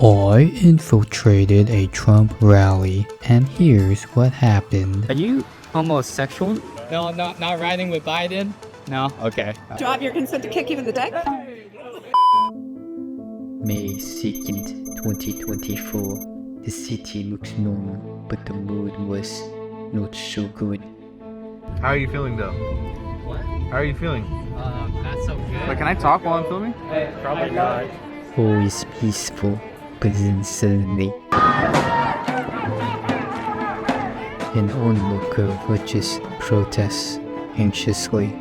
I infiltrated a Trump rally, and here's what happened. Are you homosexual? No, not riding with Biden? No? Okay. Do you have your consent to kick you in the dick? May 2nd, 2024. The city looks normal, but the mood was not so good. How are you feeling though? What? How are you feeling? Not so good. Wait, can I talk while I'm filming? Probably not. All is peaceful, but then suddenly an onlooker watches protests anxiously.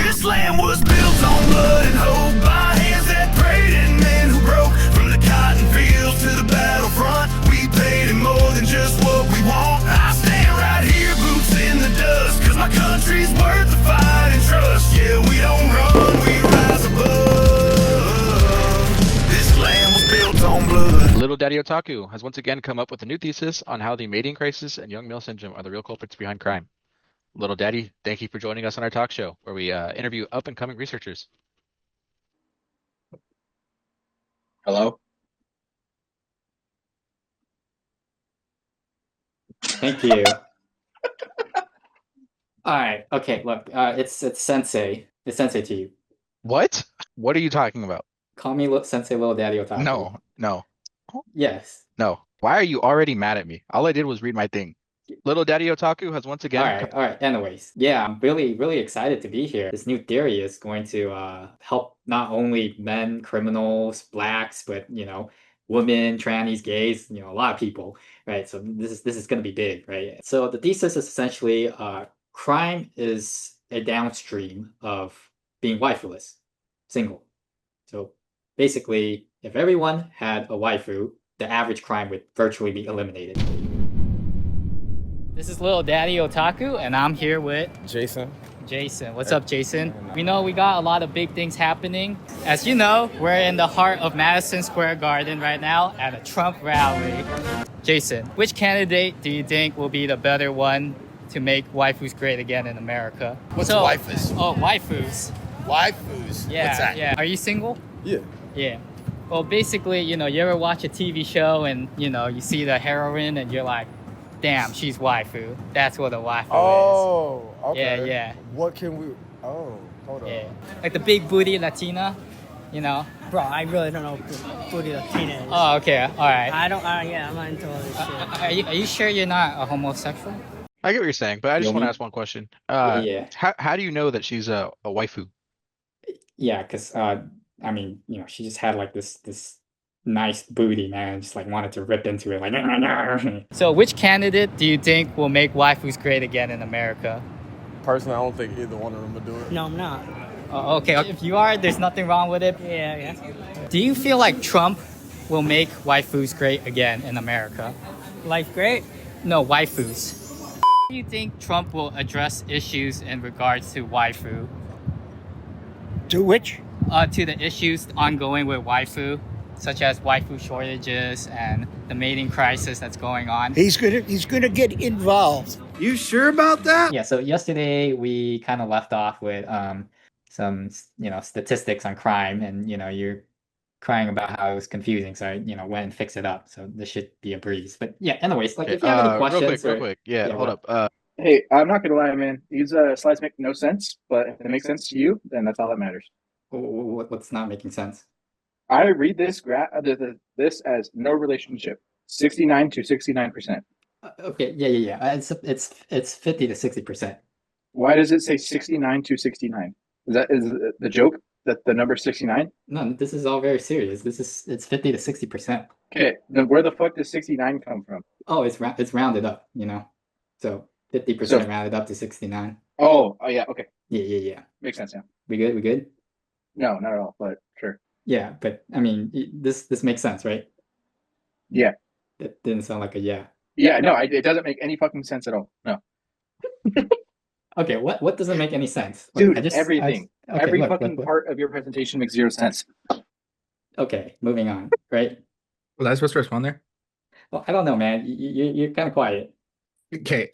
This land was built on blood and hope by hands that prayed and men who broke. From the cotton fields to the battlefront, we paid it more than just what we want. I stand right here, boots in the dust, cause my country's worth the fight and trust. Yeah, we don't run, we rise above. This land was built on blood. Little Daddy Otaku has once again come up with a new thesis on how the mating crisis and young male syndrome are the real culprits behind crime. Little Daddy, thank you for joining us on our talk show, where we interview up-and-coming researchers. Hello? Thank you. Alright, okay, look, it's Sensei. It's Sensei to you. What? What are you talking about? Call me Sensei Little Daddy Otaku. No. Yes. No. Why are you already mad at me? All I did was read my thing. Little Daddy Otaku has once again... Alright, anyways. Yeah, I'm really excited to be here. This new theory is going to help not only men, criminals, blacks, but, women, trannies, gays, a lot of people, right? So this is going to be big, right? So the thesis is essentially crime is a downstream of being waifuless, single. So basically, if everyone had a waifu, the average crime would virtually be eliminated. This is Little Daddy Otaku, and I'm here with Jason. What's up, Jason? We know we got a lot of big things happening. As you know, we're in the heart of Madison Square Garden right now at a Trump rally. Jason, which candidate do you think will be the better one to make waifus great again in America? What's waifus? Oh, waifus. Waifus? Yeah, What's that? yeah. Are you single? Yeah. Yeah. Well, basically, you ever watch a TV show and, you see the heroine and you're like, damn, she's waifu. That's what a waifu is. Oh, okay. Yeah. What can we... Oh, hold on. Yeah. Like the big booty Latina, Bro, I really don't know what booty Latina is. Oh, okay. All right. I'm not into all this shit. Are you sure you're not a homosexual? I get what you're saying, but I just want to ask one question. Yeah. How do you know that she's a waifu? Yeah, because, she just had like this nice booty, man. Just like wanted to rip into it. Like, So which candidate do you think will make waifus great again in America? Personally, I don't think either one of them would do it. No, I'm not. Oh, okay. If you are, there's nothing wrong with it. Yeah. Do you feel like Trump will make waifus great again in America? Life great? No, waifus. Do you think Trump will address issues in regards to waifu? To which? To the issues ongoing with waifu, such as waifu shortages and the mating crisis that's going on. He's gonna get involved. You sure about that? Yeah, so yesterday we kind of left off with some statistics on crime, and you're crying about how it was confusing, so I went and fixed it up. So this should be a breeze. But yeah, anyways, like if you have any questions, real quick. Yeah, hold up. Hey, I'm not gonna lie, man. These slides make no sense, but if it makes sense to you, then that's all that matters. What's not making sense? I read this this as no relationship, 69 to 69%. Okay, yeah. It's 50 to 60%. Why does it say 69 to 69? Is the joke that the number 69? No, this is all very serious. It's 50 to 60%. Okay, then where the fuck does 69 come from? Oh, it's rounded up, So 50% rounded up to 69. Oh yeah, okay. Yeah. Makes sense now. We good? No, not at all, but sure. Yeah, but this makes sense, right? Yeah. That didn't sound like a yeah. Yeah, no, it doesn't make any fucking sense at all. No. Okay, what doesn't make any sense? Dude, everything. Okay, Every look. part of your presentation makes zero sense. Okay, moving on, right? Was I supposed to respond there? Well, I don't know, man. You're kind of quiet. Okay,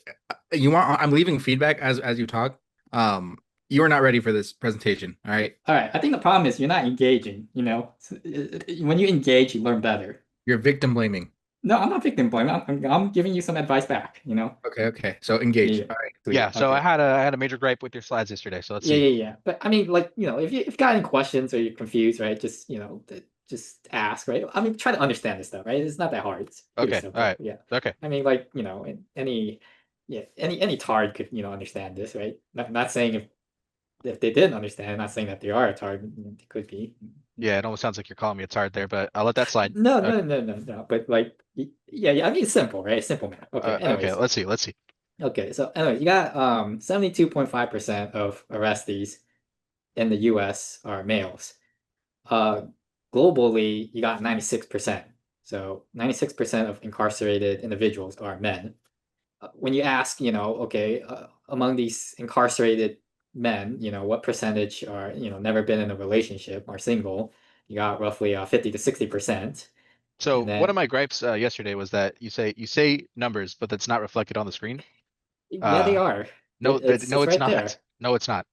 I'm leaving feedback as you talk. You are not ready for this presentation. All right, All right. I think the problem is you're not engaging. When you engage, you learn better. you're victim blaming. No, I'm not victim blaming. I'm giving you some advice back. Okay. So engage. Yeah. All right. Sweet. Yeah, so Okay. I had a major gripe with your slides yesterday. So let's Yeah, see. yeah, yeah. But I mean, like, if you've got any questions or you're confused, right? Just ask, right? I mean, try to understand this stuff, right? It's not that hard. It's pretty Okay, simple. all right. Yeah. Okay. I mean, like, any tard could, understand this, right? Not saying if they didn't understand, not saying that they are a tard, it could be. Yeah, it almost sounds like you're calling me a tard there, but I'll let that slide. No, Okay. no. But like, yeah. I mean, it's simple, right? It's simple math. Okay. Okay, Anyways. let's see. Okay. So anyway, you got 72.5% of arrestees in the U.S. are males. Globally, you got 96%. So 96% of incarcerated individuals are men. When you ask, okay, among these incarcerated men, what percentage are, never been in a relationship, are single, you got roughly 50 to 60%. So And then, one of my gripes yesterday was that you say numbers, but that's not reflected on the screen. yeah, they are. No, It's no, it's right not. there. No, it's not.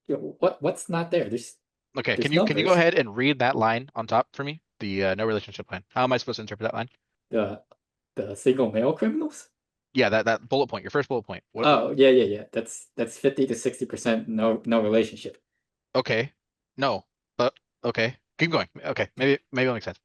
What's not there? Okay, there's can you go numbers. ahead and read that line on top for me? The no relationship line. How am I supposed to interpret that line? The single male criminals? Yeah, that bullet point, your first bullet point. Oh, yeah. That's 50 to 60% no relationship. Okay. No. But okay. Keep going. Okay. Maybe it'll make sense.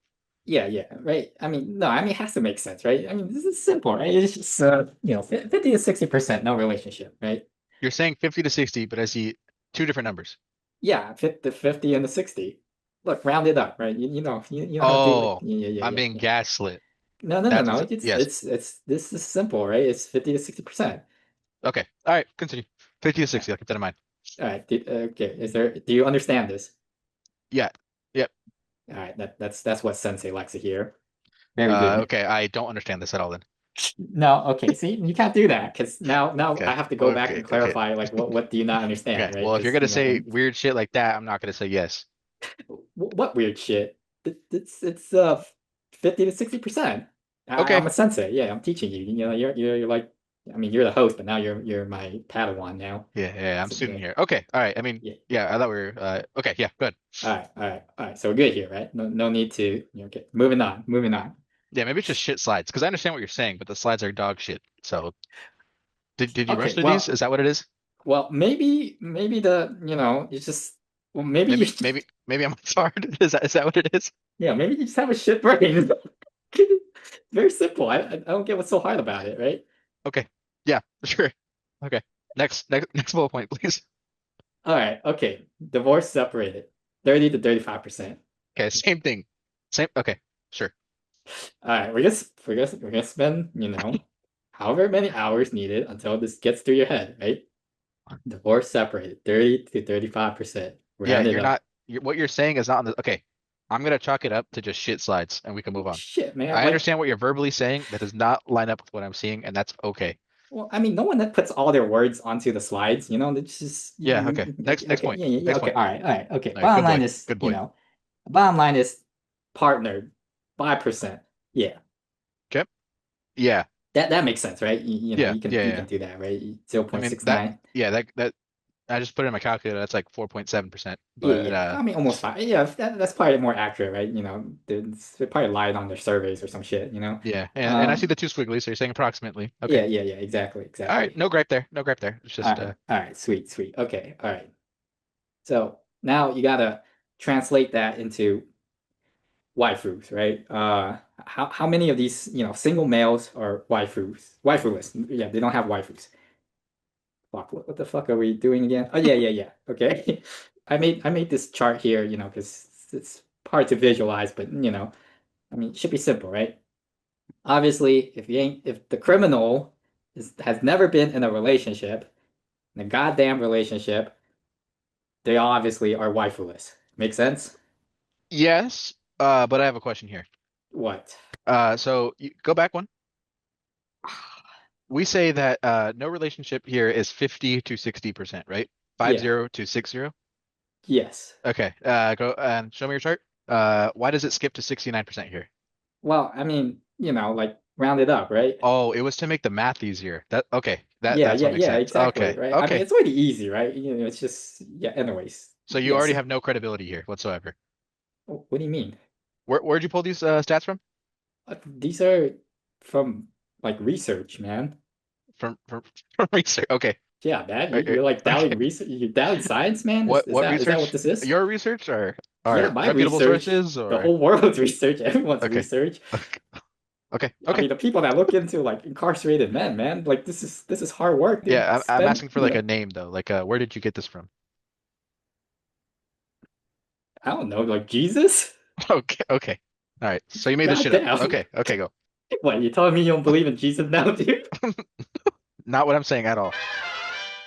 Yeah, right. I mean, no, I mean, it has to make sense, right? I mean, this is simple, right? It's just 50 to 60% no relationship, right? You're saying 50 to 60, but I see two different numbers. Yeah, the 50 and the 60. Look, round it up, right? You know how to do it. Oh, Yeah. I'm being gaslit. No. That's yes. It's this is simple, right? It's 50 to 60%. Okay. All right. Continue. 50 to 60. I'll keep that in mind. All right. Okay. Do you understand this? Yeah. Yep. All right. That's what Sensei likes to hear. Very good. Okay. I don't understand this at all then. No, okay. See, you can't do that because now Okay. I have to go back and Okay. clarify like what do you not understand, Okay. right? Well, if you're 'Cause, gonna say weird shit like that, I'm not gonna say yes. what weird shit? It's 50 to 60%. Okay. I'm a sensei. Yeah, I'm teaching you. You're like, I mean, you're the host, but now you're my Padawan now. Yeah. I'm So, student yeah. here. Okay. All right. I mean, Yeah. yeah. I thought we were. Okay. Yeah. Good. All right. So we're good here, right? No need to. Okay. Moving on. Yeah. Maybe it's just shit slides because I understand what you're saying, but the slides are dog shit. So did you rush Okay. through Well, these? Is that what it is? well, maybe it's just maybe you Maybe I'm hard. Is that what it is? yeah, maybe you just have a shit brain. Very simple. I don't get what's so hard about it, right? Okay. Yeah. Sure. Okay. Next bullet point, please. All right. Okay. Divorce separated, 30 to 35%. Okay. Same thing. Same. Okay. Sure. All right. We're gonna spend however many hours needed until this gets through your head, right? Divorce separated, 30 to 35%. Yeah. You're not. What you're saying is not on the. Okay. I'm gonna chalk it up to just shit slides, and we can move on. Shit, man. I understand what you're verbally saying. That does not line up with what I'm seeing, and that's okay. Well, I mean, no one that puts all their words onto the slides, it's just Yeah. Okay. Next point. Yeah. Next Okay. point. All right. Okay. All right, Bottom good line boy. is, Good boy. bottom line is partnered 5%. Yeah. Okay. Yeah. That makes sense, right? You Yeah, can yeah, you yeah. can do that, right? I mean 0.69. that I just put it in my calculator. That's like 4.7%. Yeah. But I mean, almost 5. Yeah, that's probably more accurate, right? They probably lied on their surveys or some shit, yeah, and I see the two squigglies, so you're saying approximately. Okay. Yeah, exactly. All right, no gripe there. No gripe there. It's just All right, sweet. Okay, all right. So now you gotta translate that into waifus, right? How many of these, single males are waifus? Waifuless. Yeah, they don't have waifus. Fuck, what the fuck are we doing again? Oh yeah. Okay. I made this chart here, because it's hard to visualize, but I mean, it should be simple, right? Obviously, if the criminal has never been in a relationship, in a goddamn relationship, they obviously are waifuless. Make sense? yes. But I have a question here. What? So you go back one. We say that no relationship here is 50 to 60%, right? 50 to 60. Yes. Okay. Go and show me your chart. Why does it skip to 69% here? Well, I mean, like rounded up, right? Oh, it was to make the math easier. Yeah, That's yeah, what makes yeah, sense. exactly, Okay, right? I mean, okay. it's already easy, right? It's just, yeah, anyways. So you Yes. already have no credibility here whatsoever. What do you mean? Where'd you pull these stats from? These are from like research, man. From from research. Okay. Yeah, man. Uh, You're like Okay. doubting research. You're doubting science, man. Is, What is what that is that what research? this is? Your research or Yeah, my reputable research. sources The or whole world's research. Everyone's okay. research. Okay. I Okay. mean, the people that look into like incarcerated men, man. Like this is hard work, dude. Yeah, I'm Spend, asking for like a name though. Like where did you get this from? I don't know, like Jesus? Okay, okay. All right. So you made this God shit up. damn. Okay, okay, go. What, you telling me you don't believe in Jesus now, dude? Not what I'm saying at all.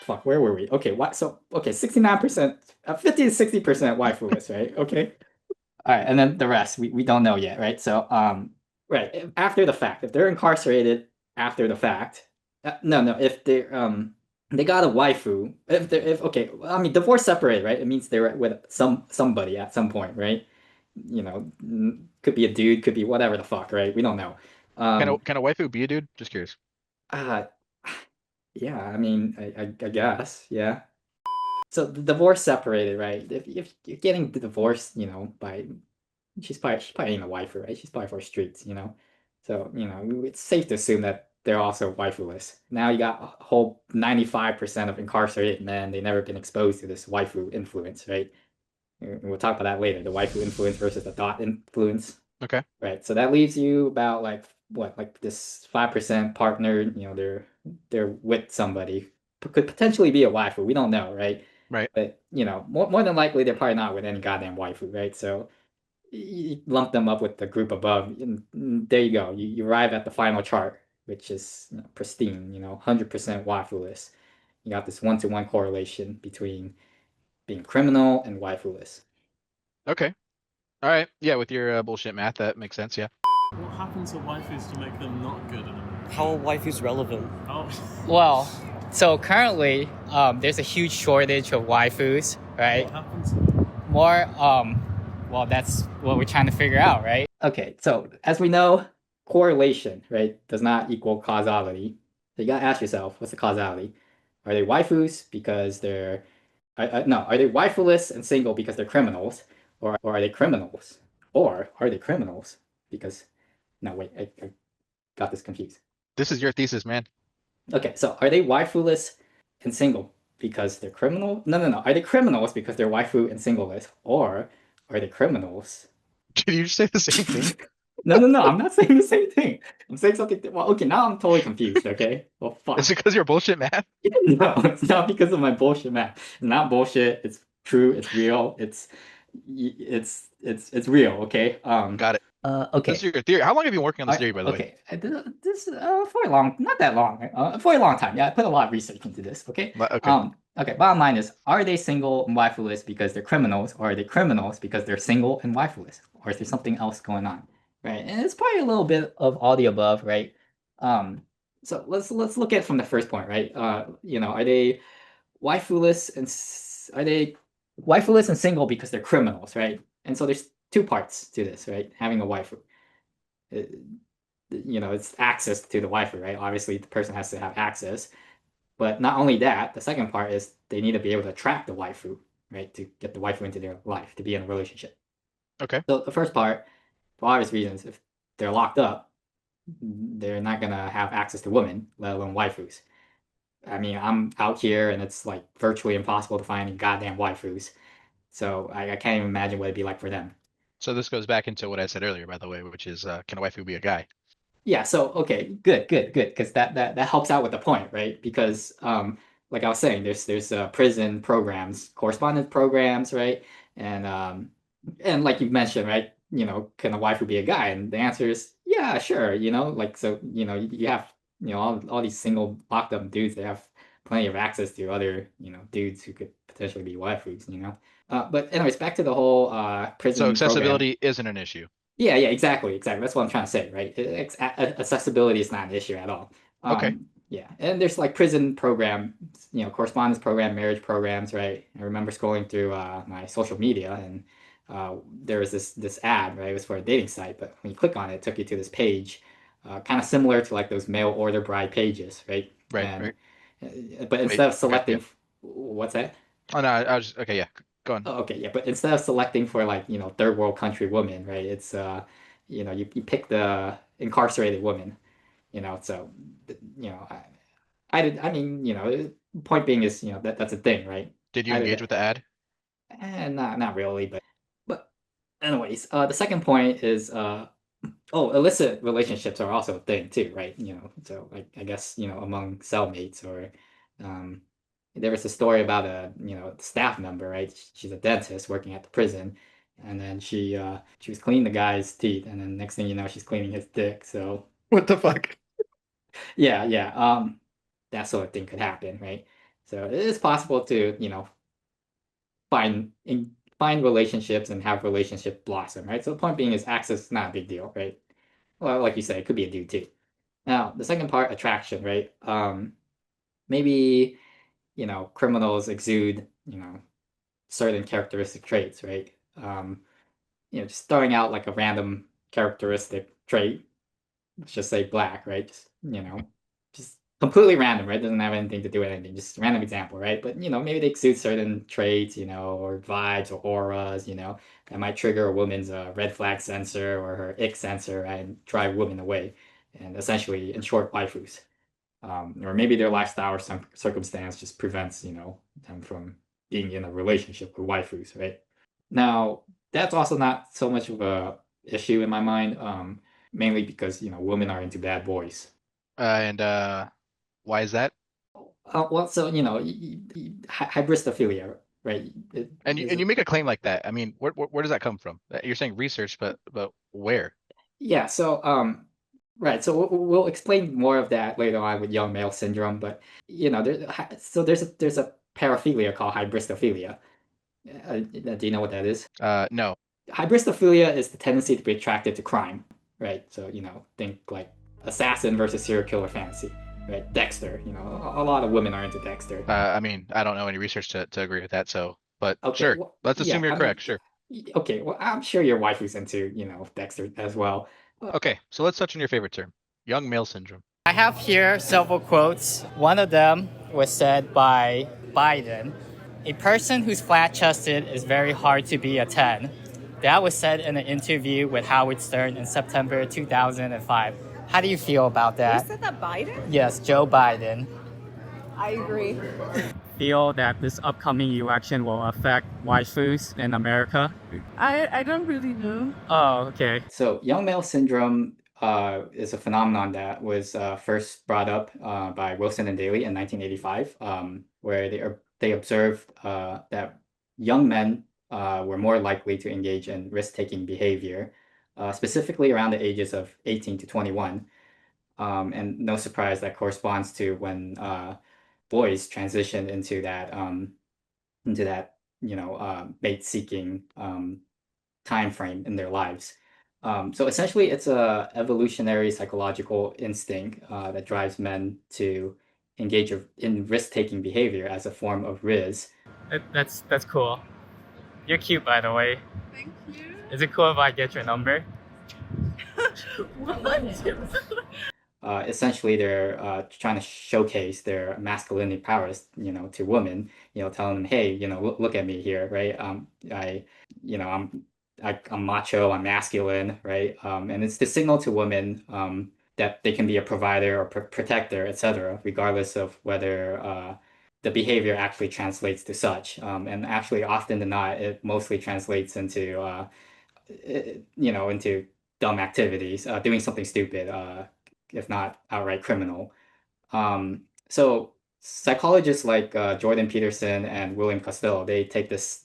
Fuck, where were we? Okay, what? So, okay, 69%, 50 to 60% Waifuless, right? Okay. All right, and then the rest, we don't know yet, right? So, right, after the fact, if they're incarcerated after the fact, no, if they got a waifu, okay, I mean, divorce separated, right? It means they're with somebody at some point, right? Could be a dude, could be whatever the fuck, right? We don't know. Can a waifu be a dude? Just curious. Uh, yeah, I mean, I guess, yeah. So the divorce separated, right? If you're getting the divorce, by she's probably ain't a waifu, right? She's probably for streets. So it's safe to assume that they're also waifuless. Now you got a whole 95% of incarcerated men. They've never been exposed to this waifu influence, right? And we'll talk about that later. The waifu influence versus the thought influence. Okay. Right. So that leaves you about like this 5% partner. They're with somebody. Could potentially be a waifu. We don't know, right? Right. But more than likely they're probably not with any goddamn waifu, right? So you lump them up with the group above, and there you go. You arrive at the final chart, which is pristine. 100% waifuless. You got this 1-to-1 correlation between being criminal and waifuless. Okay. All right. Yeah, with your bullshit math, that makes sense. Yeah. What happens to waifus to make them not good anymore? How are waifus relevant? Oh. Well, so currently, there's a huge shortage of waifus, right? What happens? More, well, that's what we're trying to figure out, right? Okay, so as we know, correlation, right, does not equal causality. So you gotta ask yourself, what's the causality? Are they waifus because they're no? Are they waifuless and single because they're criminals, or are they criminals, or are they criminals because? No, wait, I got this confused. This is your thesis, man. Okay, so are they waifuless and single because they're criminal? No. Are they criminals because they're waifu and singleless, or are they criminals? Did you just say the same thing? No, I'm not saying the same thing. I'm saying something. Well, okay, now I'm totally confused. Okay, well, fuck. Is it because you're bullshit math? No, it's not because of my bullshit math. It's not bullshit. It's true. It's real. It's real. Okay. Got it. Okay. This is your theory. How long have you been working on this theory, by the way? Okay. This for a long, not that long. For a long time. Yeah, I put a lot of research into this. Okay. Okay. Okay. Bottom line is, are they single and waifuless because they're criminals, or are they criminals because they're single and waifuless, or is there something else going on? Right, and it's probably a little bit of all the above, right? So let's look at it from the first point, right? Are they waifuless and single because they're criminals, right? And so there's two parts to this, right? Having a waifu, it's access to the waifu, right? Obviously, the person has to have access, but not only that, the second part is they need to be able to attract the waifu, right? To get the waifu into their life, to be in a relationship. Okay. So the first part, for obvious reasons, if they're locked up, they're not gonna have access to women, let alone waifus. I mean, I'm out here and it's like virtually impossible to find any goddamn waifus. So I can't even imagine what it'd be like for them. So this goes back into what I said earlier, by the way, which is, can a waifu be a guy? Yeah, so okay, good, because that helps out with the point, right? Because like I was saying, there's prison programs, correspondence programs, right? And like you mentioned, right? Can a waifu be a guy? And the answer is yeah, sure. Like so, you have all these single locked up dudes. They have plenty of access to other dudes who could potentially be waifus. But anyways, back to the whole prison. So accessibility isn't an issue. Yeah, exactly. That's what I'm trying to say, right? Accessibility is not an issue at all. Okay. Yeah, and there's like prison programs, correspondence program, marriage programs, right? I remember scrolling through my social media, and there was this ad, right? It was for a dating site, but when you click on it, it took you to this page kind of similar to like those mail order bride pages, right? Right, And, right. But instead of okay, selecting, yeah. what's that? Oh no, I was just, okay, yeah, go on. Oh, okay, yeah, but instead of selecting for like, third world country women, right? It's you pick the incarcerated woman, so I mean, point being is, that's a thing, right? Did you engage with the ad? Not really, but anyways, the second point is illicit relationships are also a thing too, right? So like I guess, among cellmates or um there was a story about a, staff member, right? She's a dentist working at the prison, and then she was cleaning the guy's teeth, and then next thing you know, she's cleaning his dick. So What the fuck? yeah, that sort of thing could happen, right? So it is possible to, find find relationships and have relationship blossom, right? So the point being is access is not a big deal, right? Well, like you said, it could be a dude too. Now, the second part, attraction, right? Maybe, criminals exude, certain characteristic traits, right? Just throwing out like a random characteristic trait, let's just say black, right? Just completely random, right? Doesn't have anything to do with anything, just random example, right? But maybe they exude certain traits, or vibes or auras, that might trigger a woman's red flag sensor or her ick sensor, right, and drive women away, and essentially, in short, waifus. Or maybe their lifestyle or some circumstance just prevents, them from being in a relationship with waifus, right? Now, that's also not so much of a issue in my mind, mainly because, women are into bad boys. And why is that? Well, so hybristophilia, right? And you make a claim like that. I mean, where does that come from? You're saying research, but where? Yeah. So right. So we'll explain more of that later on with young male syndrome. But there's a paraphilia called hybristophilia. Do you know what that is? No. Hybristophilia is the tendency to be attracted to crime, right? So think like assassin versus serial killer fantasy. Right, Dexter. A lot of women are into Dexter. I mean, I don't know any research to agree with that. So, but Okay, sure, well, let's assume yeah, you're correct. Sure. Okay, well, I'm sure your wife was into, Dexter as well. Okay, so let's touch on your favorite term, young male syndrome. I have here several quotes. One of them was said by Biden. A person who's flat-chested is very hard to be a 10. That was said in an interview with Howard Stern in September 2005. How do you feel about that? You said that Biden? Yes, Joe Biden. I agree. Feel that this upcoming election will affect waifus in America? I don't really know. Oh, okay. So young male syndrome is a phenomenon that was first brought up by Wilson and Daly in 1985, where they observed that young men were more likely to engage in risk-taking behavior, specifically around the ages of 18 to 21. And no surprise, that corresponds to when boys transition into that mate-seeking time frame in their lives. So essentially, it's a evolutionary psychological instinct that drives men to engage in risk-taking behavior as a form of riz. That's cool. You're cute, by the way. Thank you. Is it cool if I get your number? Essentially, they're trying to showcase their masculinity powers, to women, telling them, hey, look at me here, right? I'm macho, I'm masculine, right? And it's to signal to women that they can be a provider or protector, etc., regardless of whether the behavior actually translates to such. And actually, often than not, it mostly translates into, into dumb activities, doing something stupid, if not outright criminal. So psychologists like Jordan Peterson and William Costello, they take this,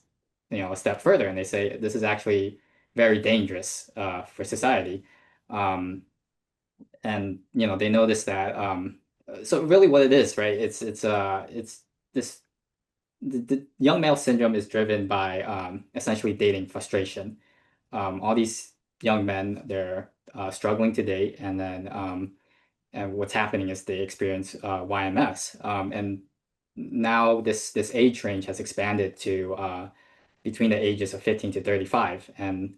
a step further, and they say this is actually very dangerous for society. And they notice that. So really, what it is, right? It's this. The young male syndrome is driven by essentially dating frustration. All these young men, they're struggling to date, and then and what's happening is they experience YMS, and now this age range has expanded to between the ages of 15 to 35, and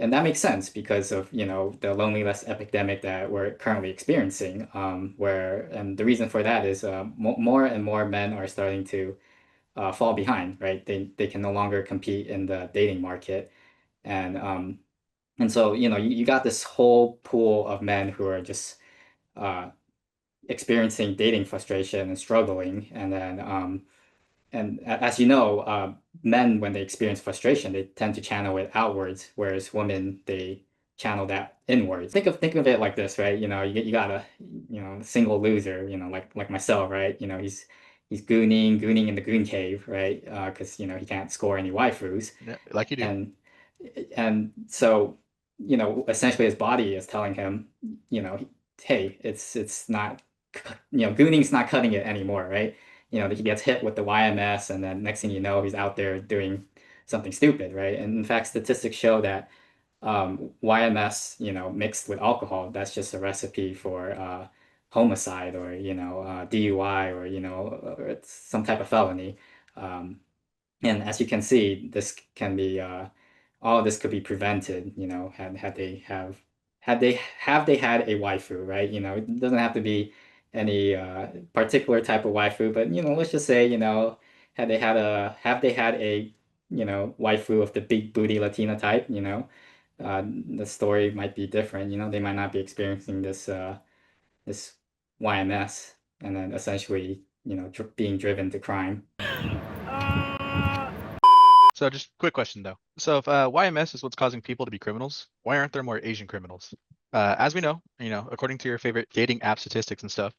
and that makes sense because of, the loneliness epidemic that we're currently experiencing, and the reason for that is more and more men are starting to fall behind, right? They can no longer compete in the dating market. And so, you got this whole pool of men who are just experiencing dating frustration and struggling. And as you know, men, when they experience frustration, they tend to channel it outwards, whereas women, they channel that inwards. Think of it like this, right? You got a, single loser, like myself, right? He's gooning in the goon cave, right? Because he can't score any waifus. Yeah, like you do. And so, essentially his body is telling him, hey, it's not, gooning's not cutting it anymore, right? He gets hit with the YMS, and then next thing you know, he's out there doing something stupid, right? And in fact, statistics show that YMS, mixed with alcohol, that's just a recipe for homicide or DUI or it's some type of felony. And as you can see, this can be all of this could be prevented, had they had a waifu, right? It doesn't have to be any particular type of waifu, but let's just say, have they had a waifu of the big booty Latina type, the story might be different. They might not be experiencing this YMS and then essentially being driven to crime. So just quick question though. So if YMS is what's causing people to be criminals, why aren't there more Asian criminals? As we know, according to your favorite dating app statistics and stuff,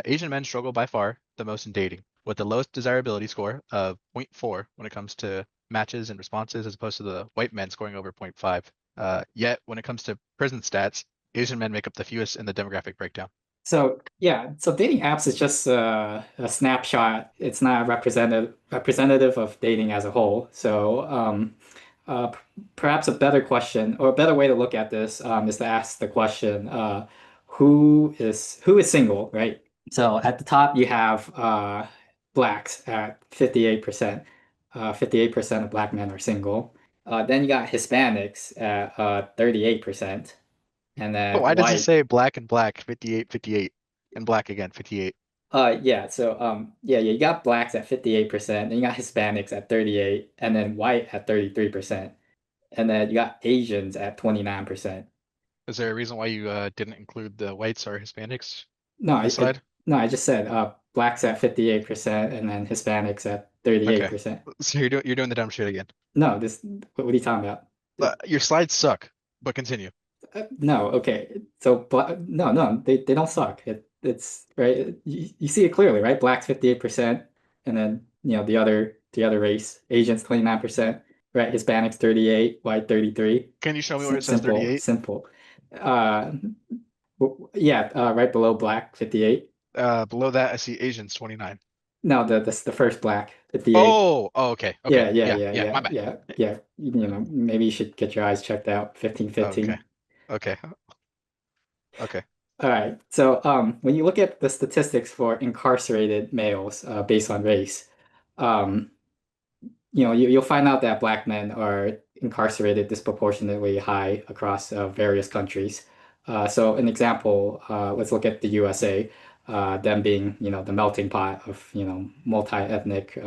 Asian men struggle by far the most in dating, with the lowest desirability score of 0.4 when it comes to matches and responses, as opposed to the white men scoring over 0.5. Yet when it comes to prison stats, Asian men make up the fewest in the demographic breakdown. So dating apps is just a snapshot. It's not representative of dating as a whole. So perhaps a better question or a better way to look at this is to ask the question, who is single, right? So at the top you have blacks at 58%. 58% of black men are single. Then you got Hispanics at 38%. And then But why does it say black and black 58, and black again 58? So you got blacks at 58%, then you got Hispanics at 38, and then white at 33%, and then you got Asians at 29%. Is there a reason why you didn't include the whites or Hispanics? No, I just said blacks at 58% and then Hispanics at 38%. Okay. So you're doing the dumb shit again. No, what are you talking about? Your slides suck, but continue. No, okay. So no, they don't suck. It's right. You see it clearly, right? Blacks 58%, and then the other race, Asians 29%, right? Hispanics 38, white 33. Can you show me where it says 38? Simple. Right below black 58. Below that I see Asians 29. No, that's the first black 58. Oh, okay. Yeah. My bad. Yeah. Maybe you should get your eyes checked out. 15. Okay. All right. So when you look at the statistics for incarcerated males based on race, you'll find out that black men are incarcerated disproportionately high across various countries. So an example, let's look at the USA, them being the melting pot of multi-ethnic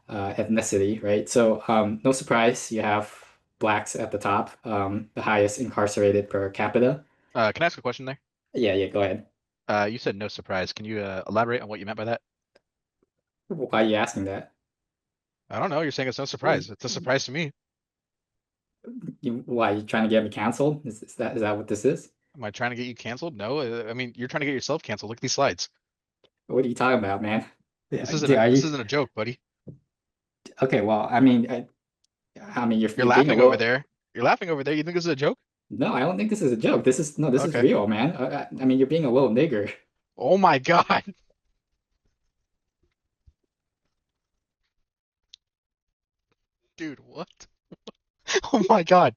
ethnicity, right? So no surprise, you have blacks at the top, the highest incarcerated per capita. Can I ask a question there? Yeah, go ahead. You said no surprise. Can you elaborate on what you meant by that? Why are you asking that? I don't know. You're saying it's no surprise. It's a surprise to me. Why are you trying to get me canceled? Is that what this is? Am I trying to get you canceled? No. I mean, you're trying to get yourself canceled. Look at these slides. What are you talking about, man? This isn't a joke, buddy. Okay, well, I mean, you're laughing over there. You're laughing over there. You think this is a joke? No, I don't think this is a joke. This is real, man. I mean, you're being a little nigger. Oh my God. Dude, what? Oh my God.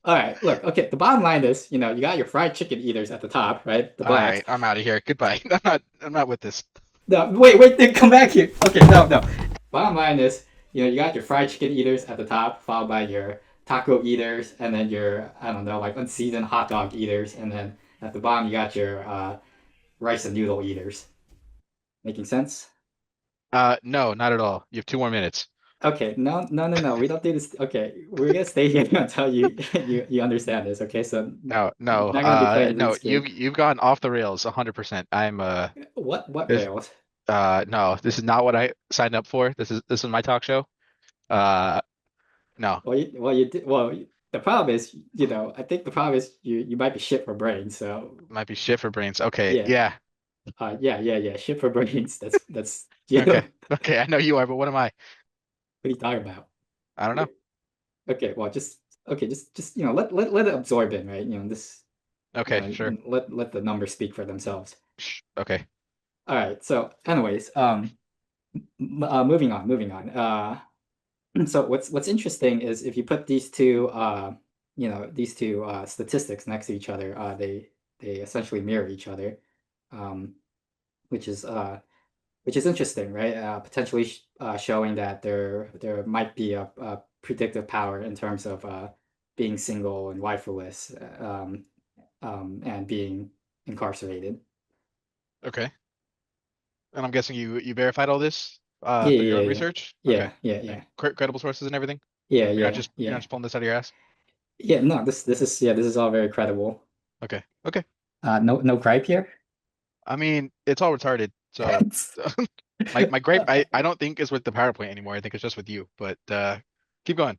All right, look, okay, the bottom line is, you got your fried chicken eaters at the top, right? The blacks. All right, I'm out of here. Goodbye. I'm not with this. No, wait, come back here. Okay, no. Bottom line is, you got your fried chicken eaters at the top, followed by your taco eaters, and then your, I don't know, like unseasoned hot dog eaters, and then at the bottom you got your rice and noodle eaters. Making sense? No, not at all. You have 2 more minutes. Okay, no. We don't do this. Okay, we're gonna stay here until you understand this. Okay, so No, you're no, not gonna be playing no. RuneScape. You've gone off the rails 100%. What This, rails? no, this is not what I signed up for. This is my talk show. No, The problem is, I think the problem is you might be shit for brains. So might be shit for brains. Okay, yeah, yeah, yeah, shit for brains. That's okay, what okay. I know you are, but what am I? are you talking about? I don't know. Okay, well, just let it absorb in, right? This, Okay, sure. and let the numbers speak for themselves. Okay. All right. So, anyways, moving on. So what's interesting is if you put these two statistics next to each other, they essentially mirror each other, um, which is interesting, right? Potentially showing that there might be a predictive power in terms of being single and wifeless, and being incarcerated. Okay. And I'm guessing you verified all this Yeah, through your own yeah, research? yeah, Okay. yeah, yeah, Credible sources and everything? yeah, You're not yeah, just you're not yeah. just pulling this out of your ass? Yeah, no, this is all very credible. Okay. Okay. No gripe here. I mean, it's all retarded. So my gripe I don't think is with the PowerPoint anymore. I think it's just with you. But keep going.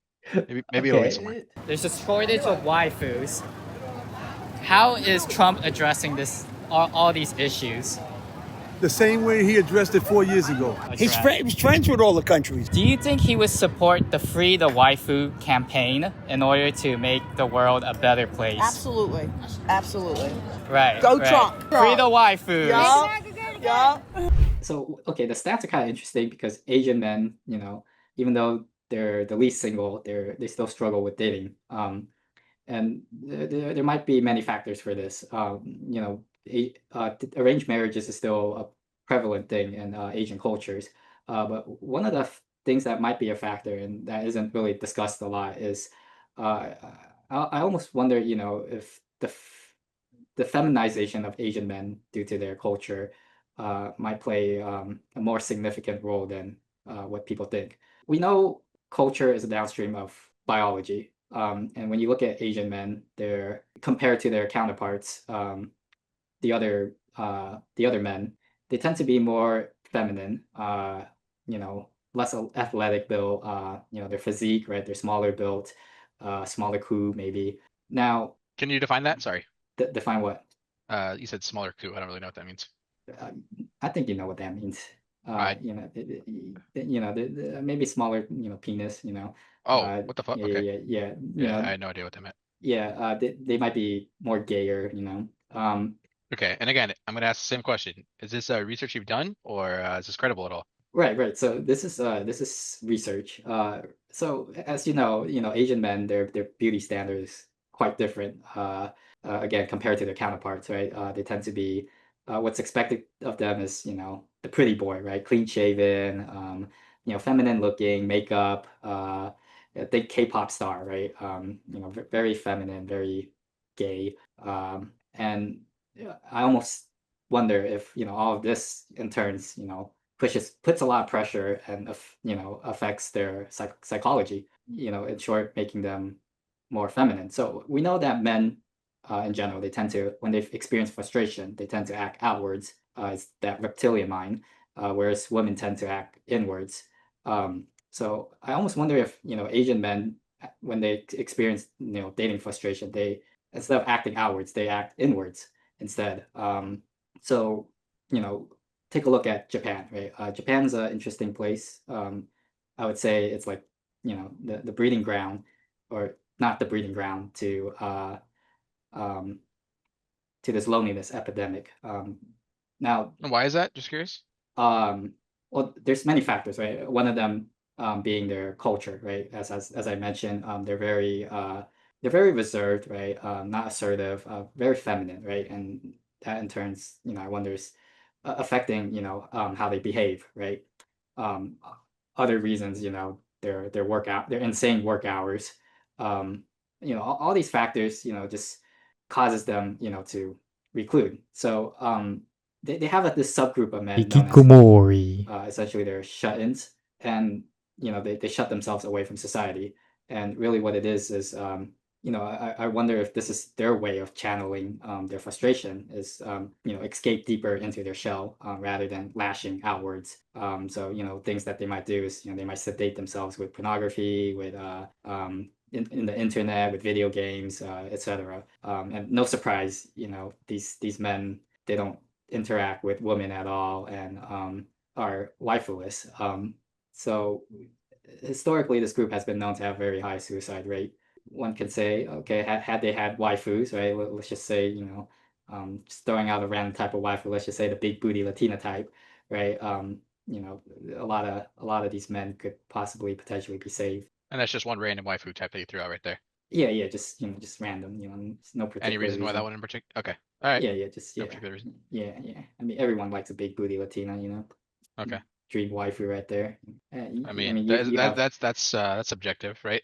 Maybe it'll lead somewhere. Okay. There's a shortage of waifus. How is Trump addressing this, all these issues? The same way he addressed it 4 years ago. He's friends with all the countries. Do you think he would support the Free the Waifu campaign in order to make the world a better place? Absolutely. Absolutely. Right. Go right. Trump. Free the waifus. Yeah. So okay, the stats are kind of interesting because Asian men, even though they're the least single, they still struggle with dating. And there might be many factors for this. Arranged marriages is still a prevalent thing in Asian cultures. But one of the things that might be a factor and that isn't really discussed a lot is I almost wonder, if the feminization of Asian men due to their culture might play a more significant role than what people think. We know culture is a downstream of biology. And when you look at Asian men, they're compared to their counterparts, the other men, they tend to be more feminine, less athletic build, their physique, right? They're smaller built, smaller crew maybe. Now, Can you define that? Sorry. define what? You said smaller coup. I don't really know what that means. I think you know what that means. Right. Maybe smaller, penis, Oh, what the fuck? yeah, Okay. yeah. Yeah, I had no idea what that meant. Yeah, they might be more gayer, Okay, and again, I'm gonna ask the same question. Is this research you've done, or is this credible at all? Right. So this is research. So as you know, Asian men, their beauty standard is quite different. Again, compared to their counterparts, right? They tend to be what's expected of them is, the pretty boy, right? Clean shaven, feminine looking, makeup, I think K-pop star, right? Very feminine, very gay. And I almost wonder if, all of this in turns, puts a lot of pressure and affects their psychology, in short, making them more feminine. So we know that men in general, they tend to, when they've experienced frustration, they tend to act outwards. It's that reptilian mind, whereas women tend to act inwards. So I almost wonder if, Asian men, when they experience, dating frustration, they, instead of acting outwards, they act inwards instead. So, take a look at Japan, right? Japan's an interesting place. I would say it's like, the breeding ground, or not the breeding ground to this loneliness epidemic. Now, Why is that? Just curious. well, there's many factors, right? One of them being their culture, right? As I mentioned, they're very reserved, right? Not assertive, very feminine, right? And that in turns, I wonder is affecting, how they behave, right? Other reasons, their insane work hours, all these factors, just causes them, to reclude. So they have this subgroup of men known as essentially they're shut-ins, and they shut themselves away from society. And really, what it is I wonder if this is their way of channeling their frustration, is escape deeper into their shell rather than lashing outwards. So things that they might do is they might sedate themselves with pornography, with in the internet, with video games, etc. And no surprise, these men, they don't interact with women at all, and are waifuless. So historically, this group has been known to have very high suicide rate. One could say, okay, had they had waifus, right? Let's just say, just throwing out a random type of waifu. Let's just say the big booty Latina type, right? A lot of these men could possibly potentially be saved. And that's just one random waifu type that you threw out right there. Yeah, just random. No particular Any reason why that one in particular? Okay, all right. Yeah, No particular reason. Yeah. I mean, everyone likes a big booty Latina, Okay. Dream waifu right there. That's subjective, right?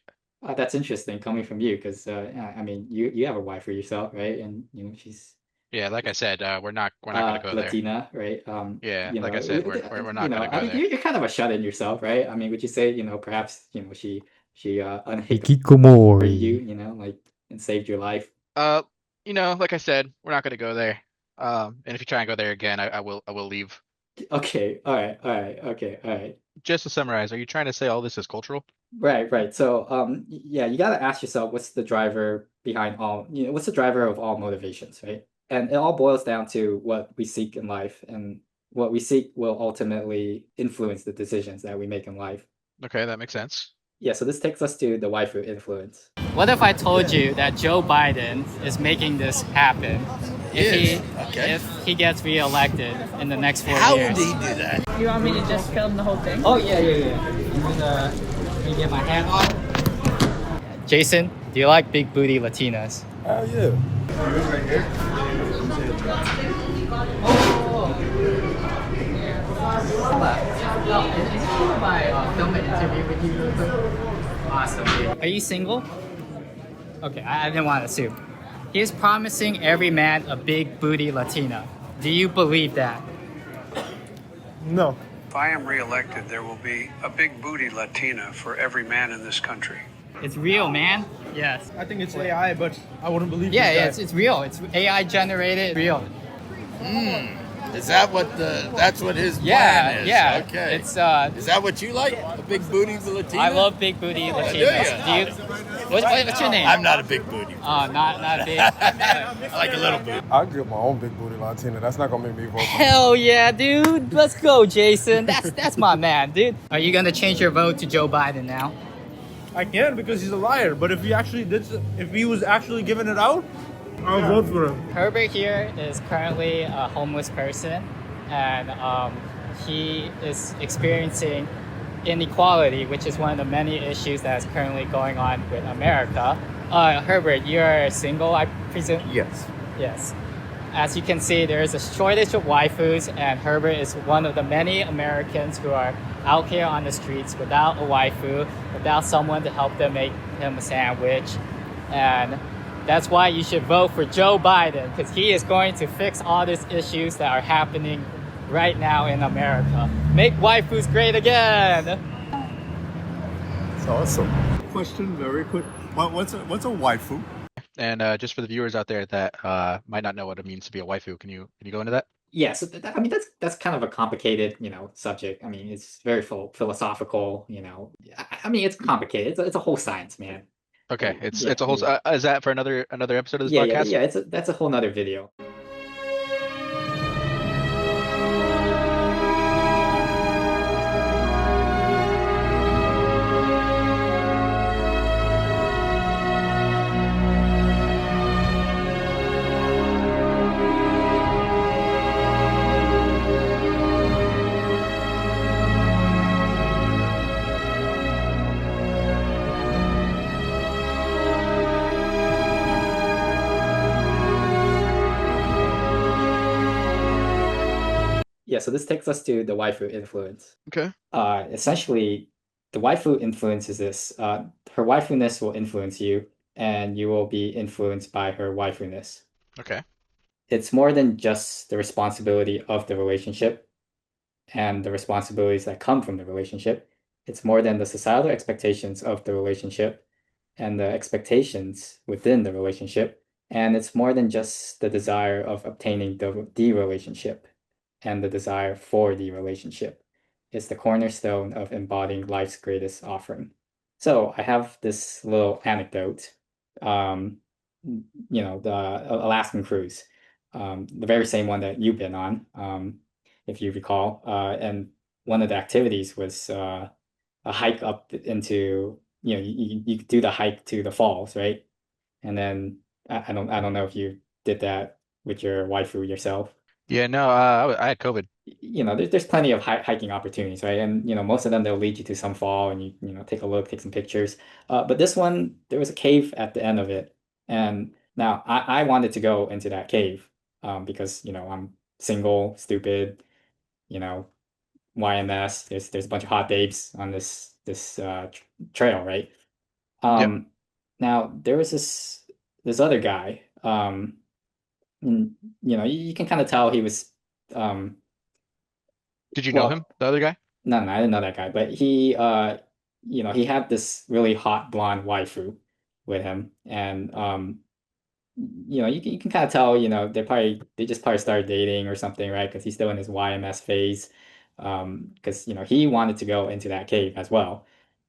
That's interesting coming from you, because you have a waifu yourself, right? And she's like I said, we're not gonna go Latina, there. Right? Like I said, we're not gonna go there. You're kind of a shut-in yourself, right? I mean, would you say perhaps she unhitched you, like, and saved your life? Like I said, we're not gonna go there. And if you try and go there again, I will leave. Okay, all right, okay, all right. Just to summarize, are you trying to say all this is cultural? Right. So, you got to ask yourself, what's the driver behind all, what's the driver of all motivations, right? And it all boils down to what we seek in life, and what we seek will ultimately influence the decisions that we make in life. Okay, that makes sense. Yeah, so this takes us to the waifu influence. What if I told you that Joe Biden is making this happen? If he gets reelected in the next 4 years. How would he do that? You want me to just film the whole thing? Oh, yeah. Let me get my hat on. Jason, do you like big booty Latinas? Oh, yeah. Right here. My film an interview with you real quick. Awesome. Are you single? Okay, I didn't want to assume. He is promising every man a big booty Latina. Do you believe that? No. If I am reelected, there will be a big booty Latina for every man in this country. It's real, man. Yes. I think it's AI, but I wouldn't believe it. Yeah, it's real. It's AI generated, real. Is that what that's what his plan is? Yeah. Okay. It's Is that what you like? A big booty Latina? I love big booty Latinas. Do you? What's your name? I'm not a big booty. Oh, not big. I like a little booty. I'll get my own big booty Latina. That's not gonna make me vote. Hell yeah, dude. Let's go, Jason. That's my man, dude. Are you gonna change your vote to Joe Biden now? I can, because he's a liar. But if he actually if he was actually giving it out, I'll vote for him. Herbert here is currently a homeless person, and he is experiencing inequality, which is one of the many issues that is currently going on with America. Herbert, you're single, I presume? Yes. Yes. As you can see, there is a shortage of waifus, and Herbert is one of the many Americans who are out here on the streets without a waifu, without someone to help them make him a sandwich. And that's why you should vote for Joe Biden, because he is going to fix all these issues that are happening right now in America. Make waifus great again! That's awesome. Question very quick. What's a waifu? And just for the viewers out there that might not know what it means to be a waifu, can you go into that? Yeah, so that's kind of a complicated, subject. I mean, it's very philosophical, I mean, it's complicated. It's a whole science, man. Okay, it's a whole. Is that for another episode of this podcast? Yeah. That's a whole nother video. Yeah, so this takes us to the waifu influence. Okay. Essentially, the waifu influence is this. Her her waifuness will influence you, and you will be influenced by her waifuness. Okay. It's more than just the responsibility of the relationship and the responsibilities that come from the relationship. It's more than the societal expectations of the relationship and the expectations within the relationship. And it's more than just the desire of obtaining the relationship and the desire for the relationship. It's the cornerstone of embodying life's greatest offering. So I have this little anecdote. The Alaskan cruise, the very same one that you've been on, if you recall. And one of the activities was a hike up into, you do the hike to the falls, right? And then I don't know if you did that with your waifu yourself. Yeah, no, I had COVID. There's plenty of hiking opportunities, right? And most of them, they'll lead you to some fall, and you take a look, take some pictures. But this one, there was a cave at the end of it, and now I wanted to go into that cave, because I'm single, stupid, YMS. There's a bunch of hot babes on this trail, right? Now there was this other guy, and you can kind of tell he was. Did you know him, the other guy? No, I didn't know that guy, but he he had this really hot blonde waifu with him, and you can kind of tell, they just probably started dating or something, right? Because he's still in his YMS phase, because he wanted to go into that cave as well,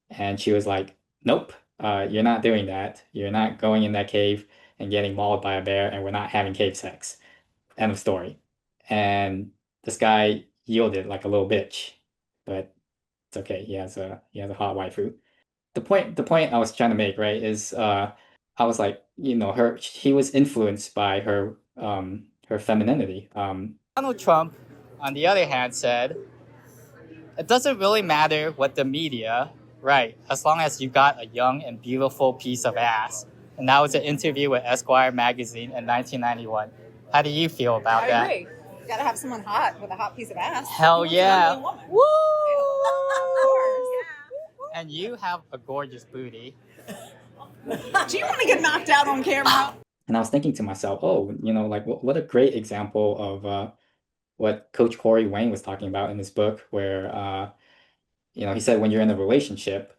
and she was like, "Nope, you're not doing that. You're not going in that cave and getting mauled by a bear, and we're not having cave sex." End of story. And this guy yielded like a little bitch, but it's okay. He has a hot waifu. The point I was trying to make, right, is I was like, he was influenced by her femininity. Donald Trump, on the other hand, said, "It doesn't really matter what the media write, as long as you got a young and beautiful piece of ass." And that was an interview with Esquire magazine in 1991. How do you feel about that? I agree. You gotta have someone hot with a hot piece of ass. Hell yeah. Woo! Woo! Of course. And you have a gorgeous booty. Do you want to get knocked out on camera? And I was thinking to myself, oh, like what a great example of what Coach Corey Wayne was talking about in his book, where he said when you're in a relationship,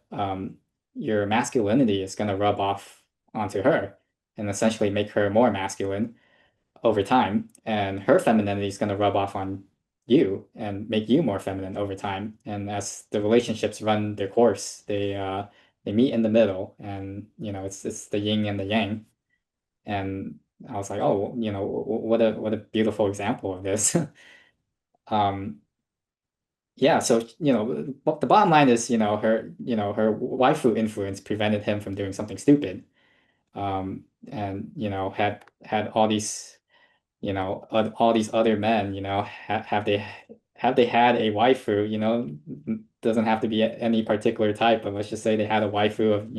your masculinity is going to rub off onto her and essentially make her more masculine over time, and her femininity is going to rub off on you and make you more feminine over time. And as the relationships run their course, they meet in the middle, and it's the yin and the yang. And I was like, oh, what a beautiful example of this. Yeah, so the bottom line is, her waifu influence prevented him from doing something stupid, and had all these all these other men, have they had a waifu, doesn't have to be any particular type, but let's just say they had a waifu of,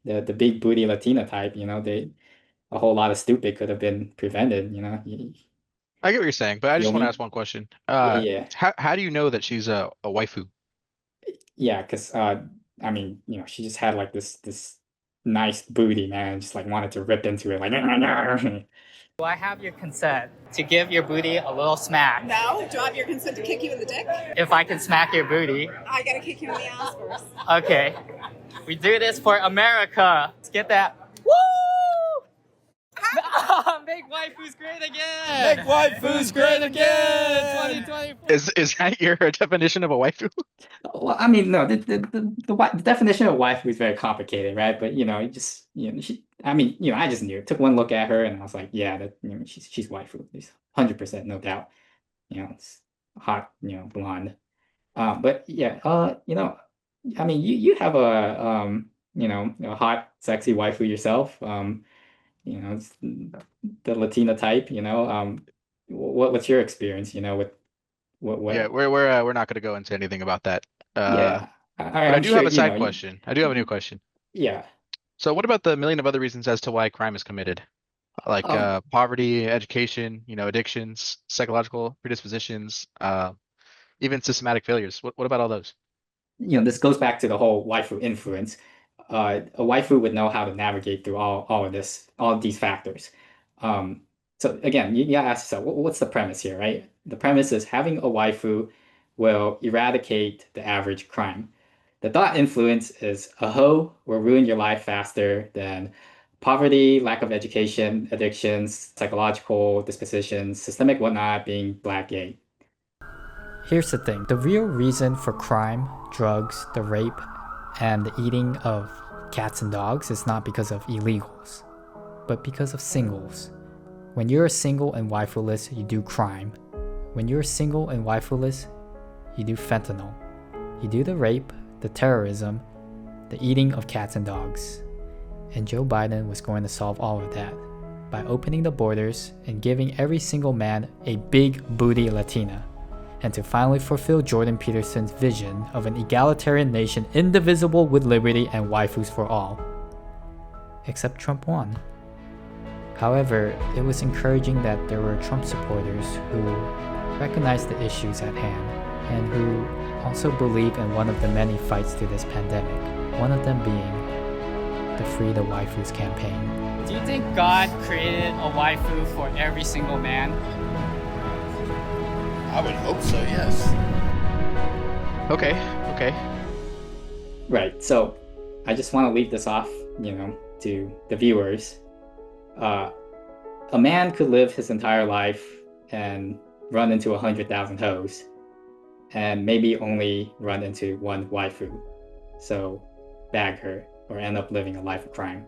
the big booty Latina type, a whole lot of stupid could have been prevented, I get what you're saying, but I just want to ask one question. Yeah. How do you know that she's a waifu? Yeah, because she just had like this nice booty, man, just like wanted to rip into it, like. Do I have your consent to give your booty a little smack? No? Do I have your consent to kick you in the dick? If I can smack your booty. I gotta kick you in the ass first. Okay. We do this for America. Let's get that. Woo! Make waifus great again! Make waifus great again! 2024. Is that your definition of a waifu? Well, no, the definition of waifu is very complicated, right? But I just knew. Took one look at her and I was like, yeah, that she's waifu, 100%, no doubt. It's hot, blonde. But yeah, you have a hot, sexy waifu yourself. It's the Latina type. What's your experience? With what? Yeah, we're not going to go into anything about that. Yeah, but I do have a side question. I do have a new question. Yeah. So what about the million of other reasons as to why crime is committed? Like poverty, education, addictions, psychological predispositions, even systematic failures. What about all those? This goes back to the whole waifu influence. a waifu would know how to navigate through all of these factors. So again, you gotta ask yourself, what's the premise here, right? The premise is having a waifu will eradicate the average crime. The THOT influence is a hoe will ruin your life faster than poverty, lack of education, addictions, psychological dispositions, systemic whatnot, being black, gay. Here's the thing. The real reason for crime, drugs, the rape, and the eating of cats and dogs is not because of illegals, but because of singles. When you're single and waifuless, you do crime. When you're single and waifuless, you do fentanyl. You do the rape, the terrorism, the eating of cats and dogs. And Joe Biden was going to solve all of that by opening the borders and giving every single man a big booty Latina, and to finally fulfill Jordan Peterson's vision of an egalitarian nation indivisible with liberty and waifus for all. Except Trump won. However, it was encouraging that there were Trump supporters who recognized the issues at hand and who also believe in one of the many fights to this pandemic, one of them being the Free the Waifus campaign. Do you think God created a waifu for every single man? I would hope so, yes. Okay. Right, so I just want to leave this off, to the viewers. A man could live his entire life and run into 100,000 hoes, and maybe only run into one waifu. So bag her or end up living a life of crime.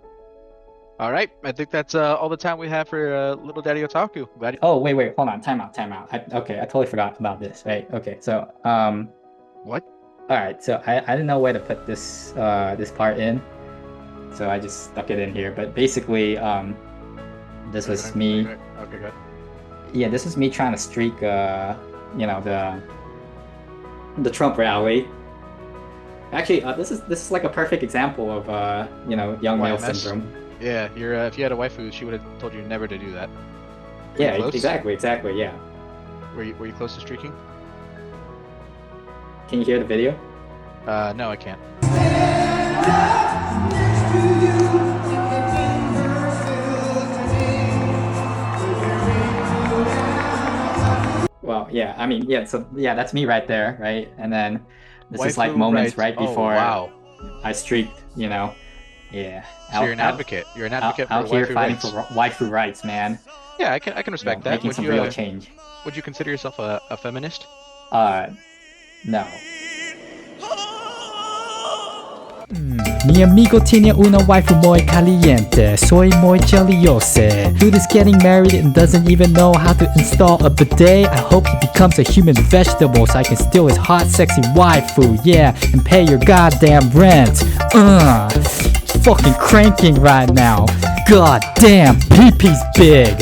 All right, I think that's all the time we have for Little Daddy Otaku. Oh, wait, hold on, time out. I totally forgot about this, right? Okay, so, What? All right, so I didn't know where to put this part in, so I just stuck it in here, but basically, this was me. Okay, good. Yeah, this is me trying to streak, the Trump rally. Actually, this is like a perfect example of, young male syndrome. Yeah, if you had a waifu, she would have told you never to do that. Yeah, exactly, yeah. Were you close to streaking? Can you hear the video? No, I can't. Well, yeah, I mean, yeah, so yeah, that's me right there, right? And then this is like Waifu moments Rights. right before wow. I streaked, Yeah. So you're an advocate. You're an advocate out for here Waifu fighting Rights. for waifu rights, man. Yeah, I can respect that. Making Would some you, real change. Would you consider yourself a feminist? No. Mi amigo tiene una waifu muy caliente, soy muy jellyose. Dude is getting married and doesn't even know how to install a bidet. I hope he becomes a human vegetable so I can steal his hot sexy waifu, yeah, and pay your goddamn rent. Fucking cranking right now. God damn, pee-pee's big.